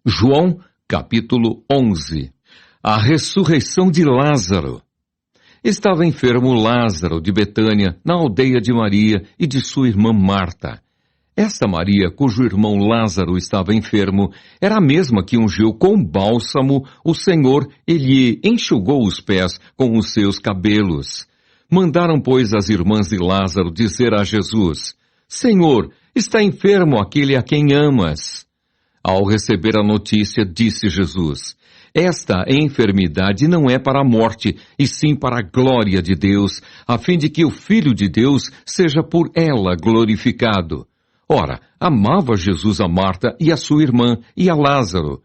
João, capítulo 11. A ressurreição de Lázaro. Estava enfermo Lázaro de Betânia, na aldeia de Maria e de sua irmã Marta. Esta Maria, cujo irmão Lázaro estava enfermo, era a mesma que ungiu com bálsamo o Senhor e lhe enxugou os pés com os seus cabelos. Mandaram, pois, as irmãs de Lázaro dizer a Jesus: Senhor, está enfermo aquele a quem amas. Ao receber a notícia, disse Jesus: Esta enfermidade não é para a morte, e sim para a glória de Deus, a fim de que o Filho de Deus seja por ela glorificado. Ora, amava Jesus a Marta e a sua irmã e a Lázaro.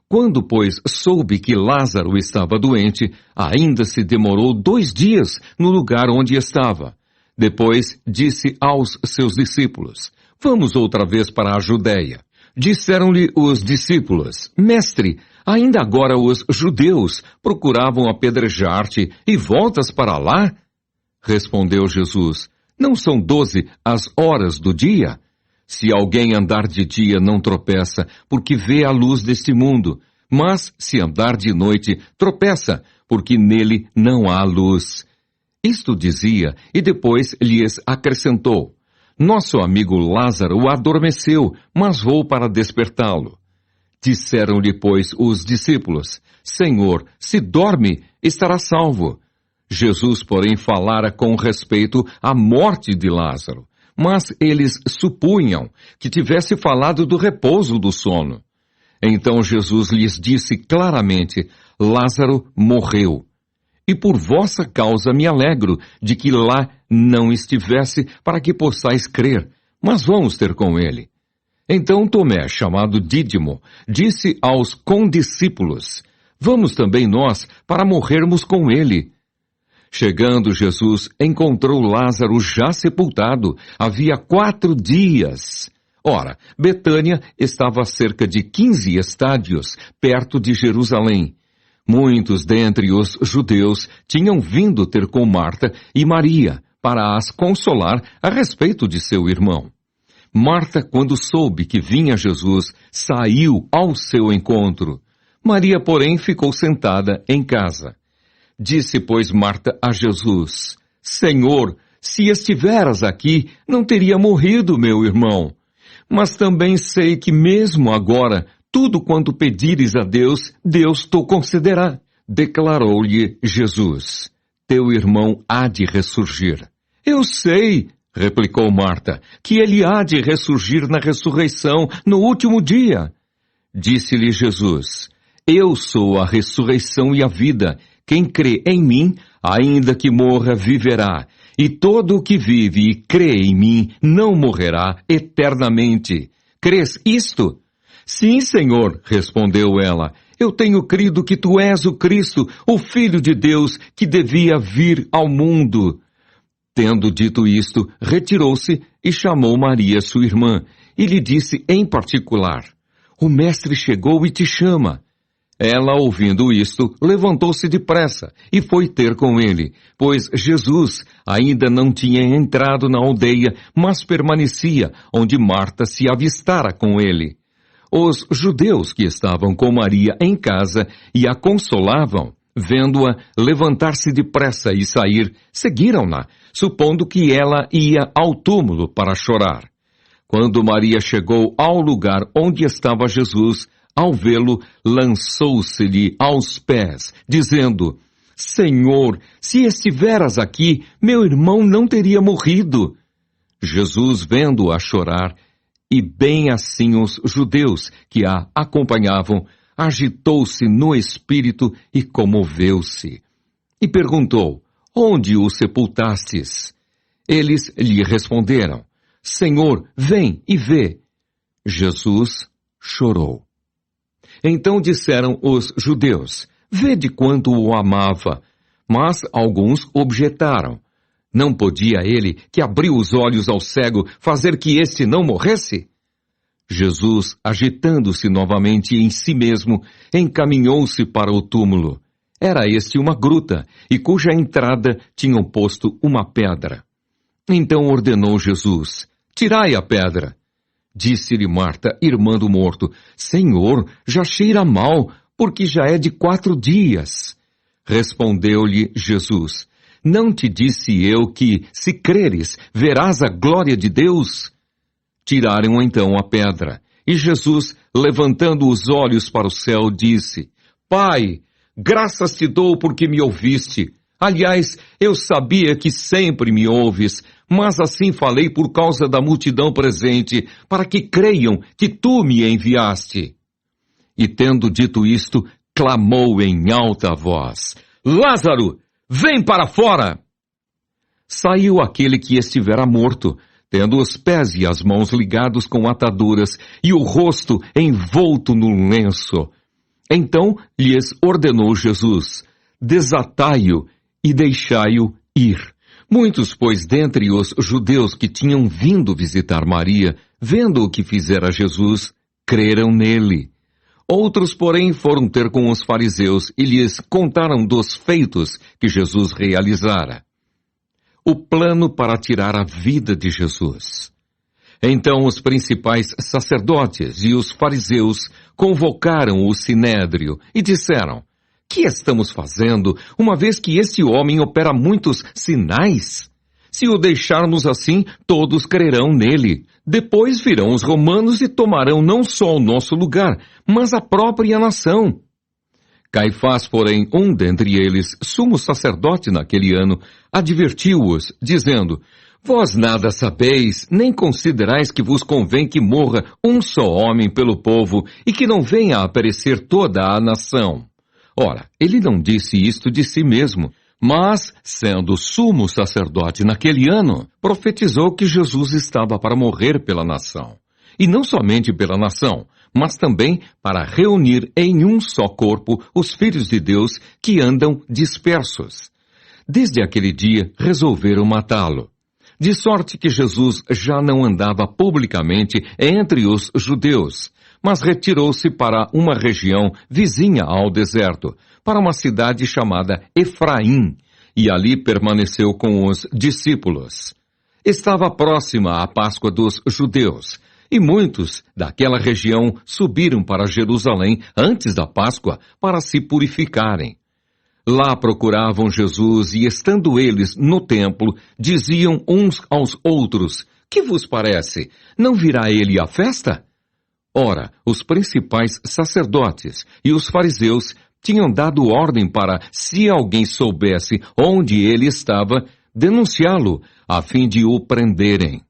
Quando, pois, soube que Lázaro estava doente, ainda se demorou 2 dias no lugar onde estava. Depois disse aos seus discípulos: Vamos outra vez para a Judéia. Disseram-lhe os discípulos: Mestre, ainda agora os judeus procuravam apedrejar-te e voltas para lá? Respondeu Jesus: Não são 12 as horas do dia? Se alguém andar de dia não tropeça, porque vê a luz deste mundo. Mas se andar de noite, tropeça, porque nele não há luz. Isto dizia, e depois lhes acrescentou: Nosso amigo Lázaro adormeceu, mas vou para despertá-lo. Disseram-lhe, pois, os discípulos: Senhor, se dorme, estará salvo. Jesus, porém, falara com respeito à morte de Lázaro. Mas eles supunham que tivesse falado do repouso do sono. Então Jesus lhes disse claramente: Lázaro morreu. E por vossa causa me alegro de que lá não estivesse, para que possais crer, mas vamos ter com ele. Então Tomé, chamado Dídimo, disse aos condiscípulos: Vamos também nós para morrermos com ele. Chegando Jesus, encontrou Lázaro já sepultado, havia 4 dias. Ora, Betânia estava a cerca de 15 estádios, perto de Jerusalém. Muitos dentre os judeus tinham vindo ter com Marta e Maria, para as consolar a respeito de seu irmão. Marta, quando soube que vinha Jesus, saiu ao seu encontro. Maria, porém, ficou sentada em casa. Disse, pois, Marta a Jesus: Senhor, se estiveras aqui, não teria morrido meu irmão. Mas também sei que mesmo agora, tudo quanto pedires a Deus, Deus te concederá. Declarou-lhe Jesus: Teu irmão há de ressurgir. Eu sei, replicou Marta, que ele há de ressurgir na ressurreição no último dia. Disse-lhe Jesus: Eu sou a ressurreição e a vida. Quem crê em mim, ainda que morra, viverá. E todo o que vive e crê em mim não morrerá eternamente. Crês isto? Sim, Senhor, respondeu ela. Eu tenho crido que tu és o Cristo, o Filho de Deus, que devia vir ao mundo. Tendo dito isto, retirou-se e chamou Maria, sua irmã, e lhe disse em particular: O Mestre chegou e te chama. Ela, ouvindo isto, levantou-se depressa e foi ter com ele, pois Jesus ainda não tinha entrado na aldeia, mas permanecia onde Marta se avistara com ele. Os judeus que estavam com Maria em casa e a consolavam, vendo-a levantar-se depressa e sair, seguiram-na, supondo que ela ia ao túmulo para chorar. Quando Maria chegou ao lugar onde estava Jesus, ao vê-lo, lançou-se-lhe aos pés, dizendo: Senhor, se estiveras aqui, meu irmão não teria morrido. Jesus, vendo-a chorar, e bem assim os judeus que a acompanhavam, agitou-se no espírito e comoveu-se. E perguntou: Onde o sepultastes? Eles lhe responderam: Senhor, vem e vê. Jesus chorou. Então disseram os judeus: Vede quanto o amava. Mas alguns objetaram: Não podia ele, que abriu os olhos ao cego, fazer que este não morresse? Jesus, agitando-se novamente em si mesmo, encaminhou-se para o túmulo. Era este uma gruta, e cuja entrada tinham posto uma pedra. Então ordenou Jesus: Tirai a pedra. Disse-lhe Marta, irmã do morto: Senhor, já cheira mal, porque já é de 4 dias. Respondeu-lhe Jesus: Não te disse eu que, se creres, verás a glória de Deus? Tiraram então a pedra. E Jesus, levantando os olhos para o céu, disse: Pai, graças te dou porque me ouviste. Aliás, eu sabia que sempre me ouves, mas assim falei por causa da multidão presente, para que creiam que tu me enviaste. E tendo dito isto, clamou em alta voz: Lázaro, vem para fora! Saiu aquele que estivera morto, tendo os pés e as mãos ligados com ataduras e o rosto envolto no lenço. Então lhes ordenou Jesus: Desatai-o e deixai-o ir. Muitos, pois, dentre os judeus que tinham vindo visitar Maria, vendo o que fizera Jesus, creram nele. Outros, porém, foram ter com os fariseus e lhes contaram dos feitos que Jesus realizara. O plano para tirar a vida de Jesus. Então os principais sacerdotes e os fariseus convocaram o sinédrio e disseram: Que estamos fazendo, uma vez que este homem opera muitos sinais? Se o deixarmos assim, todos crerão nele. Depois virão os romanos e tomarão não só o nosso lugar, mas a própria nação. Caifás, porém, um dentre eles, sumo sacerdote naquele ano, advertiu-os, dizendo: Vós nada sabeis, nem considerais que vos convém que morra um só homem pelo povo e que não venha a perecer toda a nação. Ora, ele não disse isto de si mesmo, mas, sendo sumo sacerdote naquele ano, profetizou que Jesus estava para morrer pela nação. E não somente pela nação, mas também para reunir em um só corpo os filhos de Deus que andam dispersos. Desde aquele dia, resolveram matá-lo. De sorte que Jesus já não andava publicamente entre os judeus, mas retirou-se para uma região vizinha ao deserto, para uma cidade chamada Efraim, e ali permaneceu com os discípulos. Estava próxima a Páscoa dos judeus, e muitos daquela região subiram para Jerusalém antes da Páscoa para se purificarem. Lá procuravam Jesus e, estando eles no templo, diziam uns aos outros: Que vos parece? Não virá ele à festa? Ora, os principais sacerdotes e os fariseus tinham dado ordem para, se alguém soubesse onde ele estava, denunciá-lo, a fim de o prenderem.